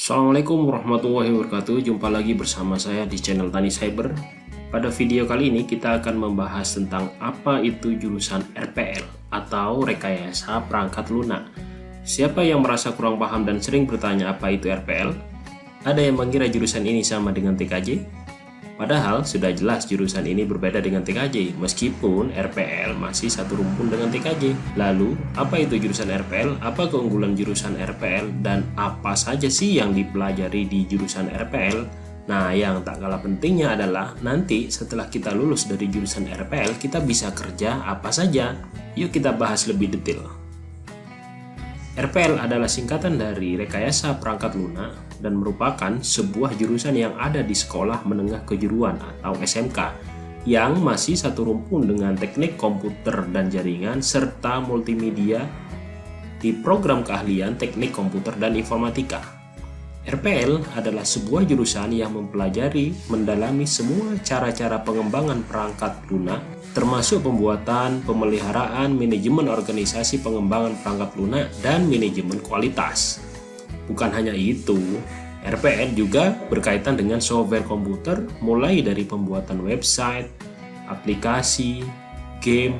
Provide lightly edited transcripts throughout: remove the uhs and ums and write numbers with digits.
Assalamualaikum warahmatullahi wabarakatuh. Jumpa lagi bersama saya di channel Tani Cyber. Pada video kali ini kita akan membahas tentang apa itu jurusan RPL atau Rekayasa Perangkat Lunak. Siapa yang merasa kurang paham dan sering bertanya apa itu RPL? Ada yang mengira jurusan ini sama dengan TKJ? Padahal sudah jelas jurusan ini berbeda dengan TKJ, meskipun RPL masih satu rumpun dengan TKJ. Lalu, apa itu jurusan RPL? Apa keunggulan jurusan RPL? Dan apa saja sih yang dipelajari di jurusan RPL? Nah, yang tak kalah pentingnya adalah nanti setelah kita lulus dari jurusan RPL, kita bisa kerja apa saja. Yuk kita bahas lebih detail. RPL adalah singkatan dari Rekayasa Perangkat Lunak dan merupakan sebuah jurusan yang ada di Sekolah Menengah Kejuruan atau SMK yang masih satu rumpun dengan Teknik Komputer dan Jaringan serta Multimedia di program keahlian Teknik Komputer dan Informatika. RPL adalah sebuah jurusan yang mempelajari mendalami semua cara-cara pengembangan perangkat lunak, termasuk pembuatan, pemeliharaan, manajemen organisasi pengembangan perangkat lunak, dan manajemen kualitas. Bukan hanya itu, RPL juga berkaitan dengan software komputer mulai dari pembuatan website, aplikasi, game,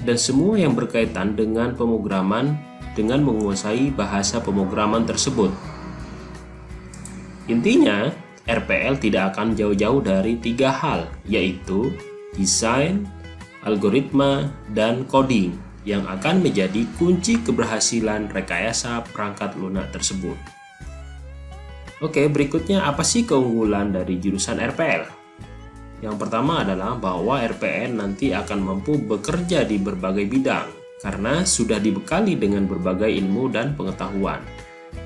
dan semua yang berkaitan dengan pemrograman dengan menguasai bahasa pemrograman tersebut. Intinya, RPL tidak akan jauh-jauh dari tiga hal, yaitu desain, algoritma, dan coding yang akan menjadi kunci keberhasilan rekayasa perangkat lunak tersebut. Oke, berikutnya apa sih keunggulan dari jurusan RPL? Yang pertama adalah bahwa RPL nanti akan mampu bekerja di berbagai bidang karena sudah dibekali dengan berbagai ilmu dan pengetahuan.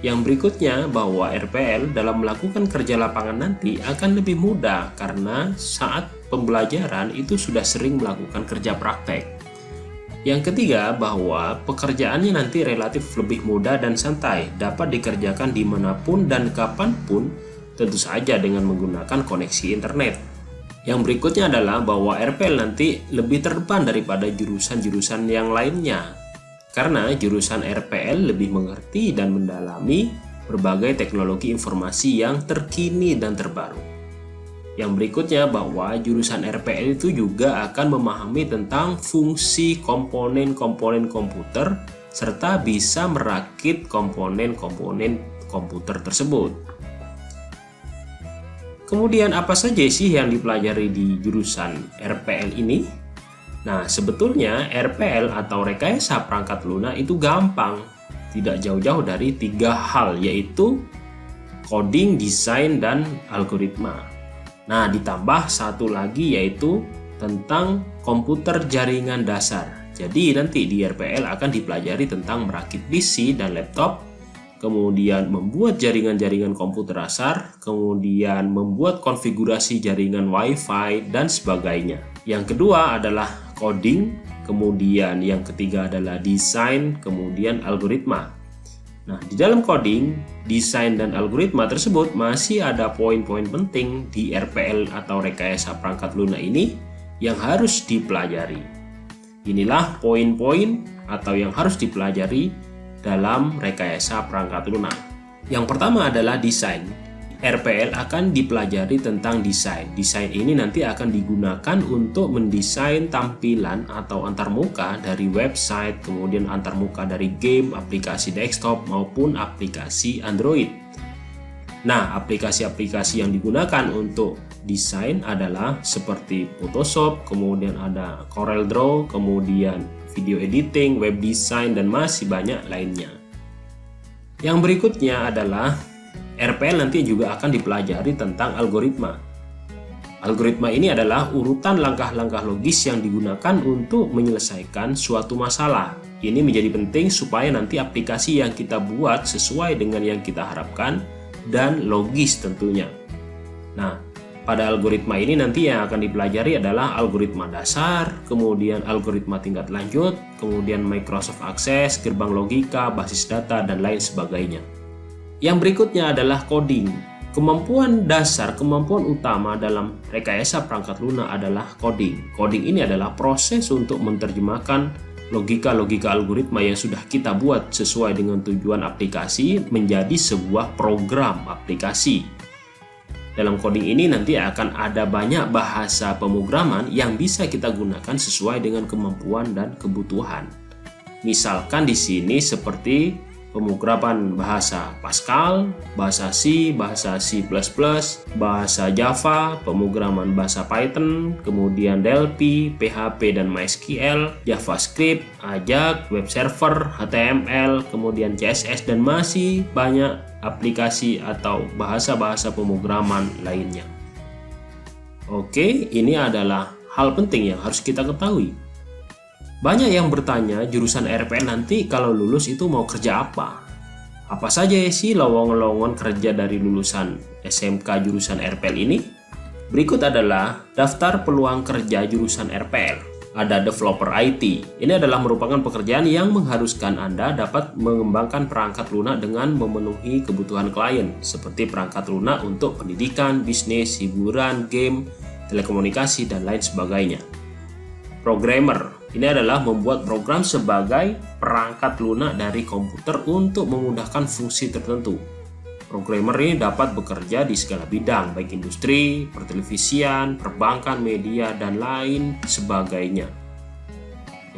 Yang berikutnya bahwa RPL dalam melakukan kerja lapangan nanti akan lebih mudah karena saat pembelajaran itu sudah sering melakukan kerja praktek. Yang ketiga bahwa pekerjaannya nanti relatif lebih mudah dan santai, dapat dikerjakan dimanapun dan kapanpun, tentu saja dengan menggunakan koneksi internet. Yang berikutnya adalah bahwa RPL nanti lebih terdepan daripada jurusan-jurusan yang lainnya, karena jurusan RPL lebih mengerti dan mendalami berbagai teknologi informasi yang terkini dan terbaru. Yang berikutnya bahwa jurusan RPL itu juga akan memahami tentang fungsi komponen-komponen komputer serta bisa merakit komponen-komponen komputer tersebut. Kemudian apa saja sih yang dipelajari di jurusan RPL ini? Nah, sebetulnya RPL atau Rekayasa Perangkat Lunak itu gampang, tidak jauh-jauh dari tiga hal, yaitu coding, desain, dan algoritma. Nah, ditambah satu lagi yaitu tentang komputer jaringan dasar. Jadi nanti di RPL akan dipelajari tentang merakit PC dan laptop, kemudian membuat jaringan-jaringan komputer dasar, kemudian membuat konfigurasi jaringan WiFi, dan sebagainya. Yang kedua adalah coding, kemudian yang ketiga adalah desain, kemudian algoritma. Nah, di dalam coding, desain, dan algoritma tersebut masih ada poin-poin penting di RPL atau Rekayasa Perangkat Lunak ini yang harus dipelajari. Inilah poin-poin atau yang harus dipelajari dalam Rekayasa Perangkat Lunak. Yang pertama adalah desain. RPL akan dipelajari tentang desain. Desain ini nanti akan digunakan untuk mendesain tampilan atau antarmuka dari website, kemudian antarmuka dari game, aplikasi desktop, maupun aplikasi Android. Nah, aplikasi-aplikasi yang digunakan untuk desain adalah seperti Photoshop, kemudian ada CorelDRAW, kemudian video editing, web design, dan masih banyak lainnya. Yang berikutnya adalah RPL nanti juga akan dipelajari tentang algoritma. Algoritma ini adalah urutan langkah-langkah logis yang digunakan untuk menyelesaikan suatu masalah. Ini menjadi penting supaya nanti aplikasi yang kita buat sesuai dengan yang kita harapkan dan logis tentunya. Nah, pada algoritma ini nanti yang akan dipelajari adalah algoritma dasar, kemudian algoritma tingkat lanjut, kemudian Microsoft Access, gerbang logika, basis data, dan lain sebagainya. Yang berikutnya adalah coding. Kemampuan dasar, kemampuan utama dalam Rekayasa Perangkat Lunak adalah coding. Coding ini adalah proses untuk menerjemahkan logika-logika algoritma yang sudah kita buat sesuai dengan tujuan aplikasi menjadi sebuah program aplikasi. Dalam coding ini nanti akan ada banyak bahasa pemrograman yang bisa kita gunakan sesuai dengan kemampuan dan kebutuhan. Misalkan di sini seperti pemrograman bahasa Pascal, bahasa C, bahasa C++, bahasa Java, pemrograman bahasa Python, kemudian Delphi, PHP dan MySQL, JavaScript, Ajax, web server, HTML, kemudian CSS, dan masih banyak aplikasi atau bahasa-bahasa pemrograman lainnya. Oke, ini adalah hal penting yang harus kita ketahui. Banyak yang bertanya jurusan RPL nanti kalau lulus itu mau kerja apa? Apa saja sih lowongan-lowongan kerja dari lulusan SMK jurusan RPL ini? Berikut adalah daftar peluang kerja jurusan RPL. Ada developer IT. Ini adalah merupakan pekerjaan yang mengharuskan Anda dapat mengembangkan perangkat lunak dengan memenuhi kebutuhan klien, seperti perangkat lunak untuk pendidikan, bisnis, hiburan, game, telekomunikasi, dan lain sebagainya. Programmer. Ini adalah membuat program sebagai perangkat lunak dari komputer untuk memudahkan fungsi tertentu. Programmer ini dapat bekerja di segala bidang, baik industri, pertelevisian, perbankan, media, dan lain sebagainya.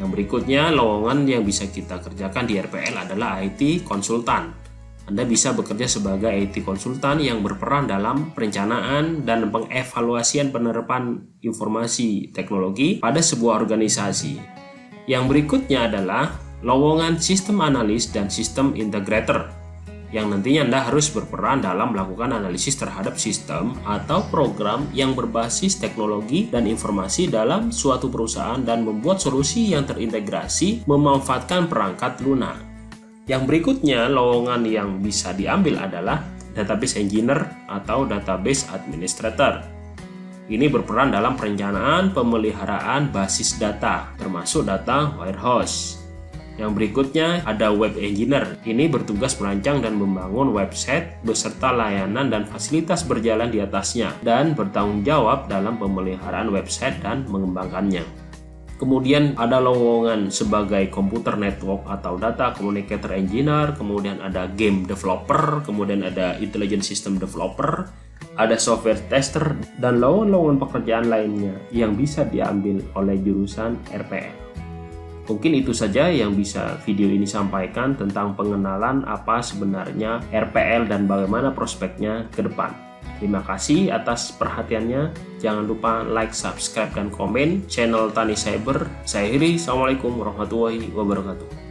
Yang berikutnya, lowongan yang bisa kita kerjakan di RPL adalah IT konsultan. Anda bisa bekerja sebagai IT konsultan yang berperan dalam perencanaan dan pengevaluasian penerapan informasi teknologi pada sebuah organisasi. Yang berikutnya adalah lowongan sistem analis dan sistem integrator, yang nantinya Anda harus berperan dalam melakukan analisis terhadap sistem atau program yang berbasis teknologi dan informasi dalam suatu perusahaan dan membuat solusi yang terintegrasi memanfaatkan perangkat lunak. Yang berikutnya, lowongan yang bisa diambil adalah database engineer atau database administrator. Ini berperan dalam perencanaan pemeliharaan basis data, termasuk data warehouse. Yang berikutnya ada web engineer. Ini bertugas merancang dan membangun website beserta layanan dan fasilitas berjalan di atasnya, dan bertanggung jawab dalam pemeliharaan website dan mengembangkannya. Kemudian ada lowongan sebagai computer network atau data communicator engineer, kemudian ada game developer, kemudian ada intelligent system developer, ada software tester, dan lowongan pekerjaan lainnya yang bisa diambil oleh jurusan RPL. Mungkin itu saja yang bisa video ini sampaikan tentang pengenalan apa sebenarnya RPL dan bagaimana prospeknya ke depan. Terima kasih atas perhatiannya. Jangan lupa like, subscribe, dan komen channel Tani Cyber. Saya Heri. Assalamualaikum warahmatullahi wabarakatuh.